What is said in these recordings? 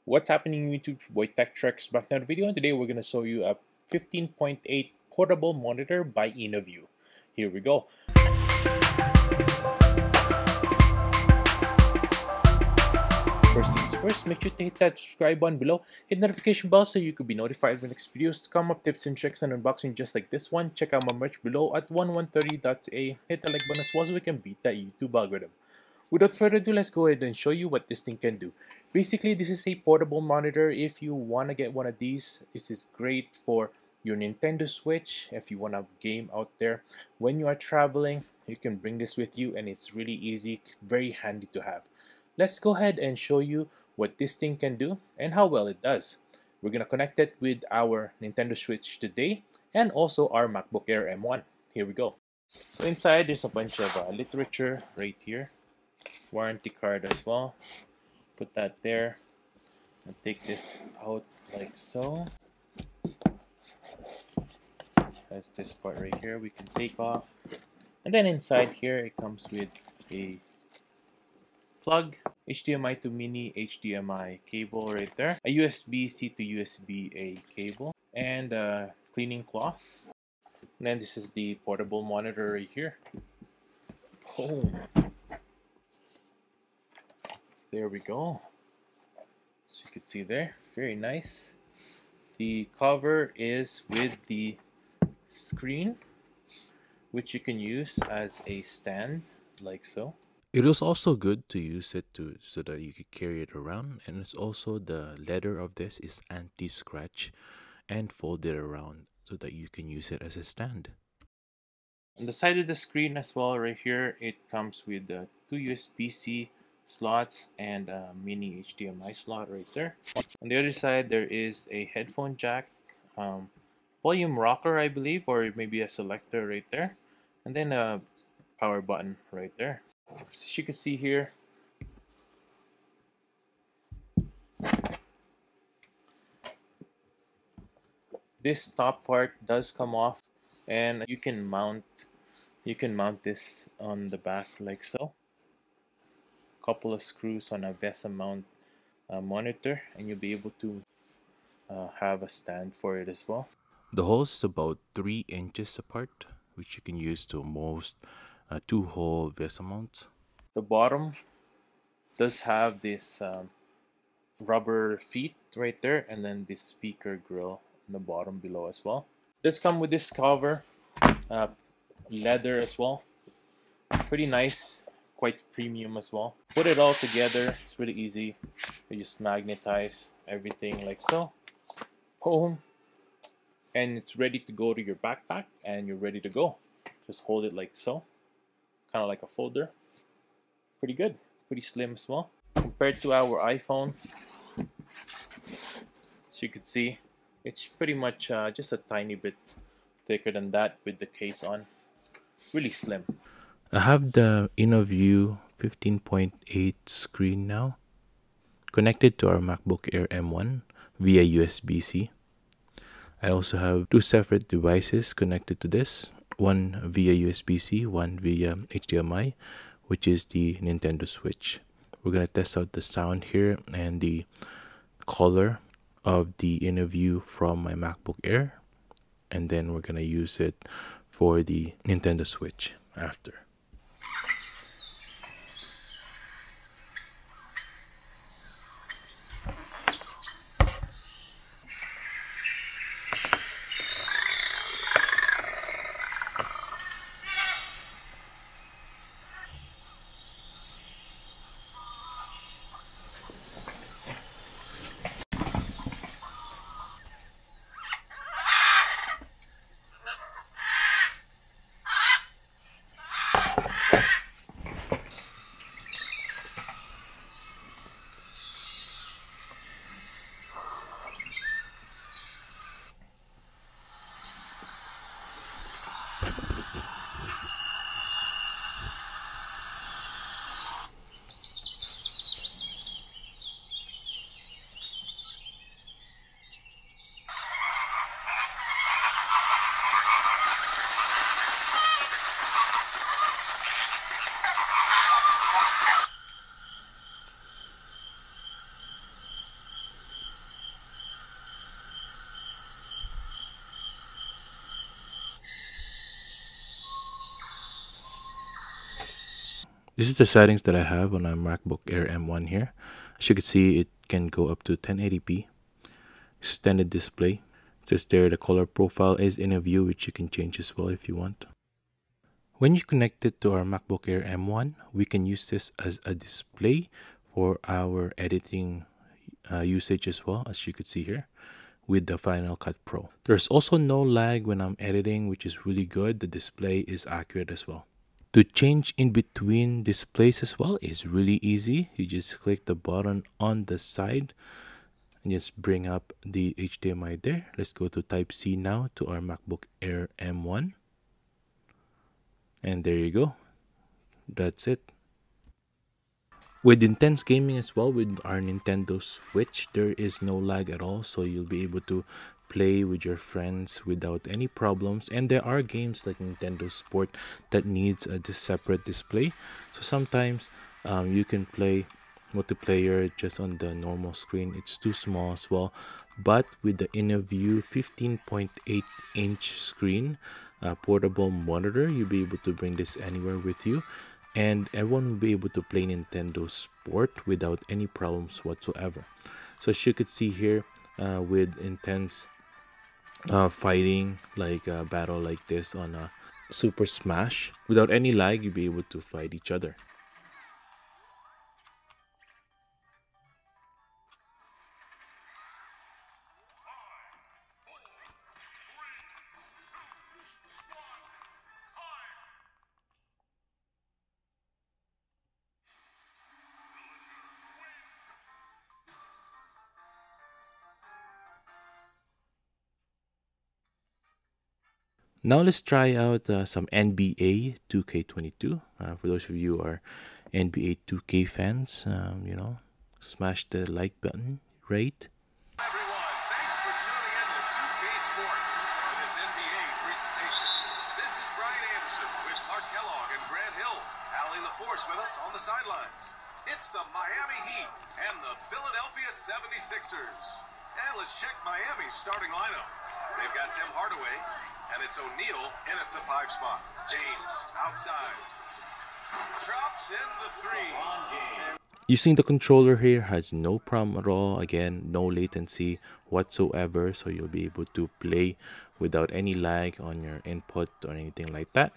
What's happening YouTube? Boy Tech TRX back another video, and today we're going to show you a 15.8 portable monitor by Innoview. Here we go. First things first, make sure to hit that subscribe button below, hit the notification bell so you could be notified when next videos come up, tips and tricks and unboxing just like this one. Check out my merch below at 1130.ca. Hit the like button as well so we can beat that YouTube algorithm. Without further ado, let's go ahead and show you what this thing can do. Basically, this is a portable monitor. If you want to get one of these, this is great for your Nintendo Switch. If you want to game out there when you are traveling, you can bring this with you and it's really easy, very handy to have. Let's go ahead and show you what this thing can do and how well it does. We're going to connect it with our Nintendo Switch today and also our MacBook Air M1. Here we go. So inside, there's a bunch of literature right here. Warranty card as well. Put that there and take this out like so. That's this part right here we can take off. And then inside here it comes with a plug, HDMI to mini HDMI cable right there, a USB-C to USB-A cable, and a cleaning cloth. And then this is the portable monitor right here. Boom. There we go. So you can see there, very nice. The cover is with the screen, which you can use as a stand, like so. It is also good to use it so that you can carry it around, and it's also the leather of this is anti-scratch and fold it around so that you can use it as a stand. On the side of the screen as well, right here, it comes with two USB-C slots and a mini HDMI slot right there. On the other side, there is a headphone jack, volume rocker, I believe, or maybe a selector right there, and then a power button right there. As you can see here, this top part does come off, and you can mount this on the back like so. Couple of screws on a VESA mount monitor, and you'll be able to have a stand for it as well. The holes is about 3 inches apart, which you can use to most 2-hole VESA mounts. The bottom does have this rubber feet right there, and then this speaker grill on the bottom below as well. Does come with this cover, leather as well, pretty nice, quite premium as well. Put it all together, it's really easy. You just magnetize everything like so, boom, and it's ready to go to your backpack, and you're ready to go. Just hold it like so, kind of like a folder. Pretty good, pretty slim as well compared to our iPhone. So you could see it's pretty much just a tiny bit thicker than that with the case on. Really slim. I have the Innoview 15.8 screen now connected to our MacBook Air M1 via USB-C. I also have 2 separate devices connected to this, one via USB-C, one via HDMI, which is the Nintendo Switch. We're going to test out the sound here and the color of the Innoview from my MacBook Air, and then we're going to use it for the Nintendo Switch after. This is the settings that I have on my MacBook Air M1 here. As you can see, it can go up to 1080p. Extended display. It says there the color profile is Innoview, which you can change as well if you want. When you connect it to our MacBook Air M1, we can use this as a display for our editing usage as well, as you could see here with the Final Cut Pro. There's also no lag when I'm editing, which is really good. The display is accurate as well. To change in between displays as well is really easy. You just click the button on the side and just bring up the HDMI there. Let's go to Type-C now to our MacBook Air M1. And there you go. That's it. With intense gaming as well, with our Nintendo Switch, there is no lag at all. So you'll be able to play with your friends without any problems. And there are games like Nintendo Sport that needs a separate display. So sometimes you can play multiplayer just on the normal screen. It's too small as well. But with the Innoview 15.8-inch screen, portable monitor, you'll be able to bring this anywhere with you, and everyone will be able to play Nintendo Sport without any problems whatsoever. So as you could see here, with intense fighting, like a battle like this on a Super Smash, without any lag, you'll be able to fight each other. Now let's try out some NBA 2K22. For those of you who are NBA 2K fans, smash the like button, rate. Hi everyone, thanks for tuning in to 2K Sports for this NBA presentation. This is Brian Anderson with Clark Kellogg and Grant Hill, Allie LaForce with us on the sidelines. It's the Miami Heat and the Philadelphia 76ers. And let's check Miami's starting lineup. They've got Tim Hardaway, and it's O'Neal in at the 5 spot. James outside. Drops in the 3. Using the controller here has no problem at all. Again, no latency whatsoever, so you'll be able to play without any lag on your input or anything like that,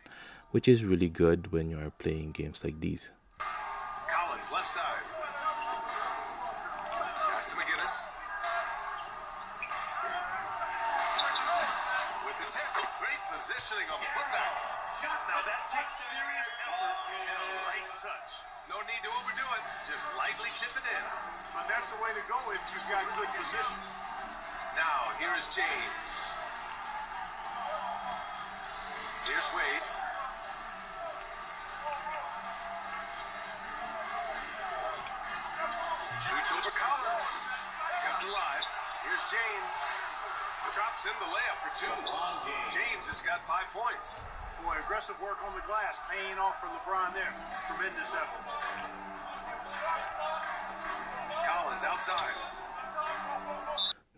which is really good when you're playing games like these. Collins left side. Pass to McGinnis. With the tip, great positioning on the putback. Now that takes serious effort and a light touch. No need to overdo it. Just lightly chip it in. And that's the way to go if you've got good position. Now, here is James. Here's Wade. Shoots over Collins. Kept alive. Here's James. Drops in the layup for 2. James has got 5 points. Boy, aggressive work on the glass, paying off for LeBron there. Tremendous effort. Collins outside.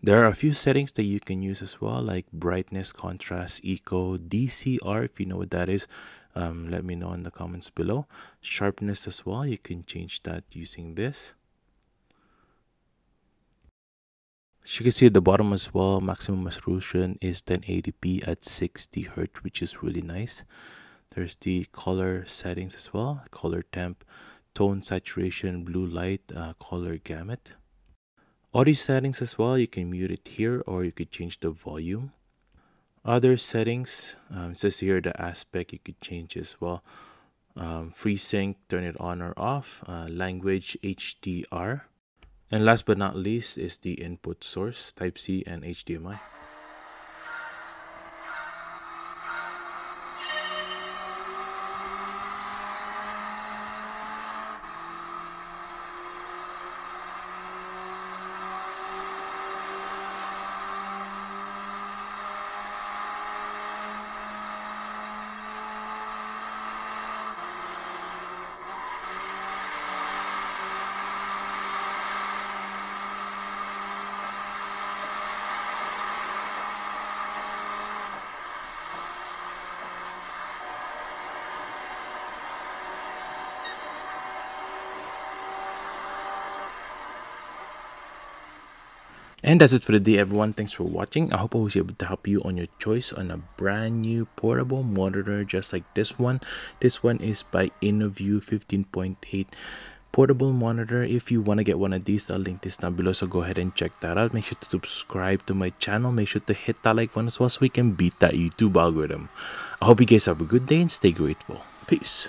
There are a few settings that you can use as well, like brightness, contrast, eco, DCR, if you know what that is. Let me know in the comments below. Sharpness as well, you can change that using this. As you can see at the bottom as well, maximum resolution is 1080p at 60 Hz, which is really nice. There's the color settings as well, color temp, tone, saturation, blue light, color gamut. Audio settings as well, you can mute it here or you could change the volume. Other settings, it says here the aspect you could change as well. FreeSync, turn it on or off. Language, HDR. And last but not least is the input source, Type-C and HDMI. And that's it for the day, everyone. Thanks for watching. I hope I was able to help you on your choice on a brand new portable monitor just like this one. This one is by Innoview 15.8 portable monitor. If you want to get one of these, I'll link this down below, so go ahead and check that out. Make sure to subscribe to my channel. Make sure to hit that like button as well so we can beat that YouTube algorithm. I hope you guys have a good day and stay grateful. Peace.